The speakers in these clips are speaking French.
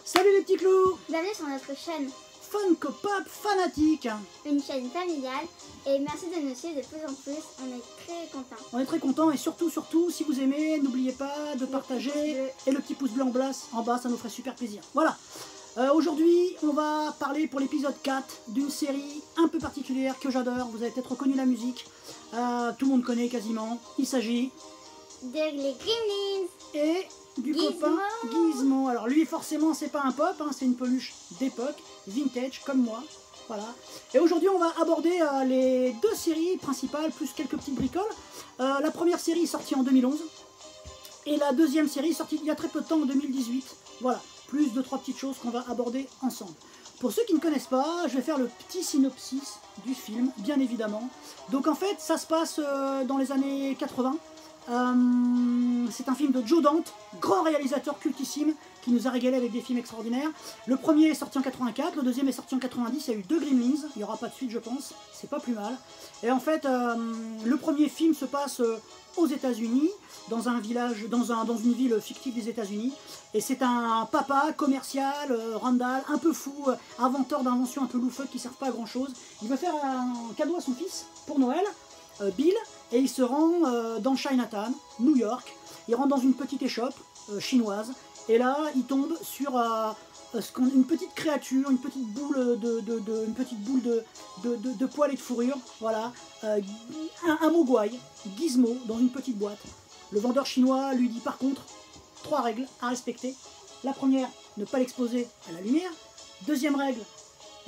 Salut les petits clous! Bienvenue sur notre chaîne Funko Pop Fanatique. Une chaîne familiale, et merci de nous suivre de plus en plus, on est très contents. On est très contents et surtout, si vous aimez, n'oubliez pas de partager et le petit pouce bleu en bas, ça nous ferait super plaisir. Voilà, aujourd'hui on va parler pour l'épisode 4 d'une série un peu particulière que j'adore, vous avez peut-être reconnu la musique, tout le monde connaît quasiment, il s'agit Les Gremlins et du Gizmo. copain Gizmo. Alors lui forcément c'est pas un pop, hein, c'est une peluche d'époque, vintage comme moi. Voilà. Et aujourd'hui on va aborder les deux séries principales plus quelques petites bricoles. La première série est sortie en 2011 et la deuxième série est sortie il y a très peu de temps en 2018. Voilà, plus de trois petites choses qu'on va aborder ensemble. Pour ceux qui ne connaissent pas, je vais faire le petit synopsis du film, bien évidemment. Donc en fait ça se passe dans les années 80. C'est un film de Joe Dante, grand réalisateur cultissime qui nous a régalé avec des films extraordinaires. Le premier est sorti en 84, le deuxième est sorti en 90, il y a eu deux Gremlins, il n'y aura pas de suite je pense, c'est pas plus mal. Et en fait, le premier film se passe aux États-Unis, dans un village, dans une ville fictive des États-Unis, et c'est un papa commercial, Randall, un peu fou, inventeur d'inventions un peu loufoques qui ne servent pas à grand chose. Il veut faire un cadeau à son fils pour Noël, Bill, et il se rend dans Chinatown, New York. Il rentre dans une petite échoppe chinoise, et là il tombe sur une petite créature, une petite boule de poils et de fourrure, voilà, un mogwai, Gizmo, dans une petite boîte. Le vendeur chinois lui dit par contre 3 règles à respecter. La première, ne pas l'exposer à la lumière. Deuxième règle,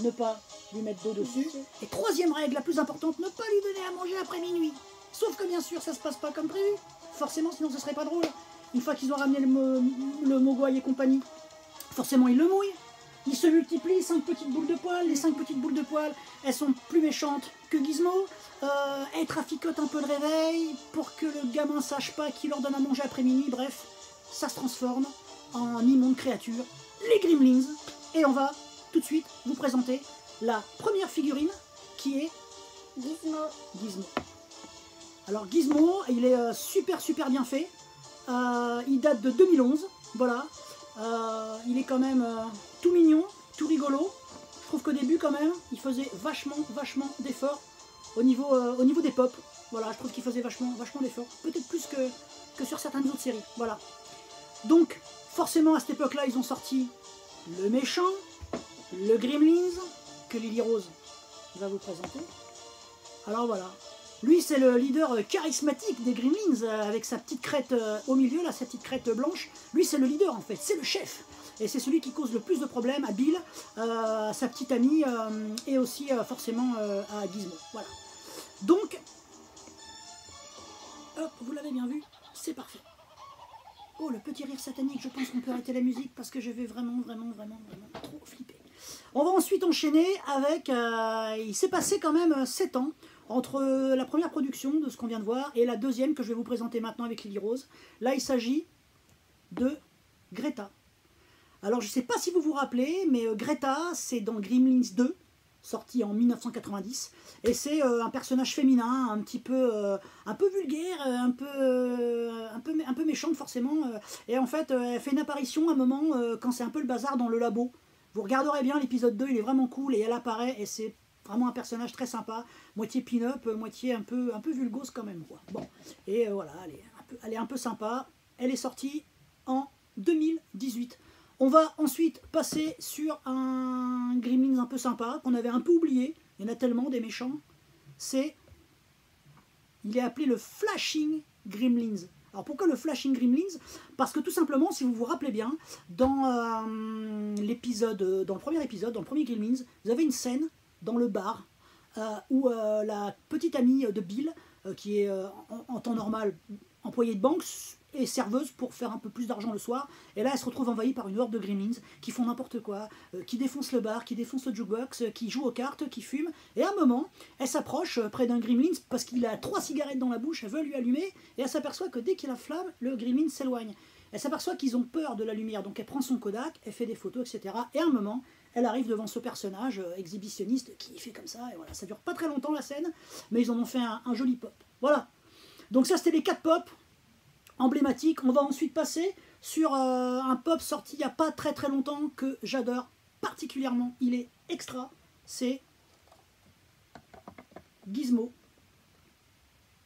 ne pas lui mettre d'eau dessus. Et troisième règle, la plus importante, ne pas lui donner à manger après minuit. Sauf que bien sûr, ça se passe pas comme prévu. Forcément, sinon ce serait pas drôle. Une fois qu'ils ont ramené le mogwai et compagnie, forcément ils le mouillent. Ils se multiplient, 5 petites boules de poils. Les 5 petites boules de poils, elles sont plus méchantes que Gizmo. Elles traficotent un peu le réveil pour que le gamin sache pas qui leur donne à manger après minuit. Bref, ça se transforme en immonde créature, les Gremlins. Et on va tout de suite vous présenter la première figurine qui est Gizmo. Alors Gizmo, il est super bien fait. Il date de 2011, voilà. Il est quand même tout mignon, tout rigolo. Je trouve qu'au début quand même, il faisait vachement d'efforts au niveau des pop. Voilà, je trouve qu'il faisait vachement d'efforts. Peut-être plus que sur certaines autres séries. Voilà. Donc, forcément à cette époque-là, ils ont sorti le méchant, le Gremlins, que Lily Rose va vous présenter. Alors voilà. Lui, c'est le leader charismatique des Gremlins, avec sa petite crête au milieu, là, sa petite crête blanche. Lui, c'est le leader, en fait, c'est le chef. Et c'est celui qui cause le plus de problèmes à Bill, à sa petite amie, et aussi forcément à Gizmo. Voilà. Donc, hop, vous l'avez bien vu, c'est parfait. Oh, le petit rire satanique, je pense qu'on peut arrêter la musique, parce que je vais vraiment trop flipper. On va ensuite enchaîner avec... il s'est passé quand même 7 ans, entre la première production de ce qu'on vient de voir et la deuxième que je vais vous présenter maintenant avec Lily Rose. Là, il s'agit de Greta. Alors, je ne sais pas si vous vous rappelez, mais Greta, c'est dans Gremlins 2, sorti en 1990. Et c'est un personnage féminin, un peu vulgaire, un peu méchante forcément. Et en fait, elle fait une apparition à un moment quand c'est un peu le bazar dans le labo. Vous regarderez bien l'épisode 2, il est vraiment cool et elle apparaît et c'est vraiment un personnage très sympa, moitié pin-up, moitié un peu vulgose quand même, quoi. Bon, et voilà, elle est un peu sympa. Elle est sortie en 2018. On va ensuite passer sur un Gremlins un peu sympa, qu'on avait un peu oublié. Il y en a tellement des méchants. Il est appelé le Flashing Gremlins. Alors pourquoi le Flashing Gremlins? Parce que tout simplement, si vous vous rappelez bien, dans le premier épisode, dans le premier Gremlins, vous avez une scène dans le bar où la petite amie de Bill, qui est en temps normal employée de banque, est serveuse pour faire un peu plus d'argent le soir, et là elle se retrouve envahie par une horde de Gremlins qui font n'importe quoi, qui défoncent le bar, qui défoncent le jukebox, qui jouent aux cartes, qui fument, et à un moment, elle s'approche près d'un Gremlins parce qu'il a 3 cigarettes dans la bouche, elle veut lui allumer, et elle s'aperçoit que dès qu'il a la flamme, le Gremlin s'éloigne. Elle s'aperçoit qu'ils ont peur de la lumière, donc elle prend son Kodak, elle fait des photos, etc. Et à un moment, elle arrive devant ce personnage exhibitionniste qui fait comme ça, et voilà, ça dure pas très longtemps la scène, mais ils en ont fait un joli pop. Voilà, donc ça c'était les 4 pops emblématiques. On va ensuite passer sur un pop sorti il n'y a pas très très longtemps que j'adore particulièrement. Il est extra. C'est Gizmo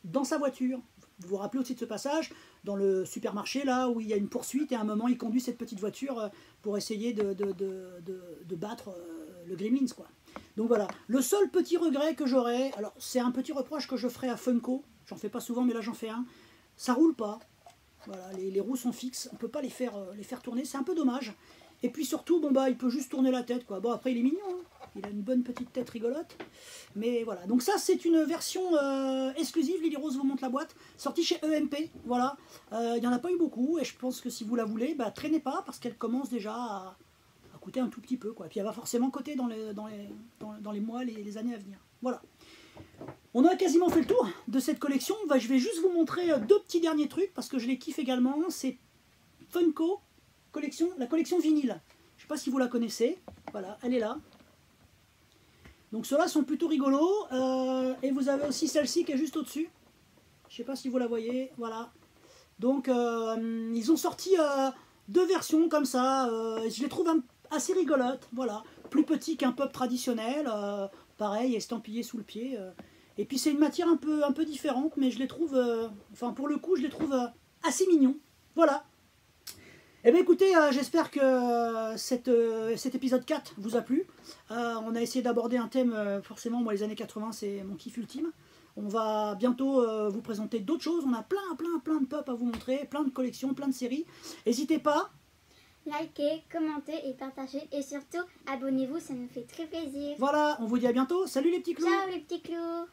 dans sa voiture. Vous vous rappelez aussi de ce passage dans le supermarché là où il y a une poursuite et à un moment il conduit cette petite voiture pour essayer de battre le Gremlins quoi. Donc voilà, le seul petit regret que j'aurais, alors c'est un petit reproche que je ferai à Funko, j'en fais pas souvent mais là j'en fais un, ça roule pas, voilà, les roues sont fixes, on peut pas les faire tourner, c'est un peu dommage. Et puis surtout, bon bah il peut juste tourner la tête quoi. Bon après il est mignon, hein. Il a une bonne petite tête rigolote. Mais voilà, donc ça c'est une version exclusive, Lily Rose vous montre la boîte, sortie chez EMP, voilà. Il n'y en a pas eu beaucoup et je pense que si vous la voulez, bah traînez pas parce qu'elle commence déjà à coûter un tout petit peu quoi. Et puis elle va forcément coter dans les mois, les années à venir. Voilà. On a quasiment fait le tour de cette collection. Bah, je vais juste vous montrer deux petits derniers trucs parce que je les kiffe également. C'est Funko, la collection vinyle. Je ne sais pas si vous la connaissez. Voilà, elle est là. Donc ceux-là sont plutôt rigolos. Et vous avez aussi celle-ci qui est juste au-dessus. Je ne sais pas si vous la voyez. Voilà. Donc ils ont sorti deux versions comme ça. Je les trouve assez rigolotes. Voilà. Plus petit qu'un pop traditionnel. Pareil, estampillé sous le pied. Et puis c'est une matière un peu différente. Mais je les trouve... enfin pour le coup, je les trouve assez mignons. Voilà. Eh bien écoutez, j'espère que cet épisode 4 vous a plu. On a essayé d'aborder un thème, forcément, moi les années 80 c'est mon kiff ultime. On va bientôt vous présenter d'autres choses. On a plein de pop à vous montrer, plein de collections, plein de séries. N'hésitez pas. Likez, commentez et partagez. Et surtout, abonnez-vous, ça nous fait très plaisir. Voilà, on vous dit à bientôt. Salut les petits clous. Ciao les petits clous.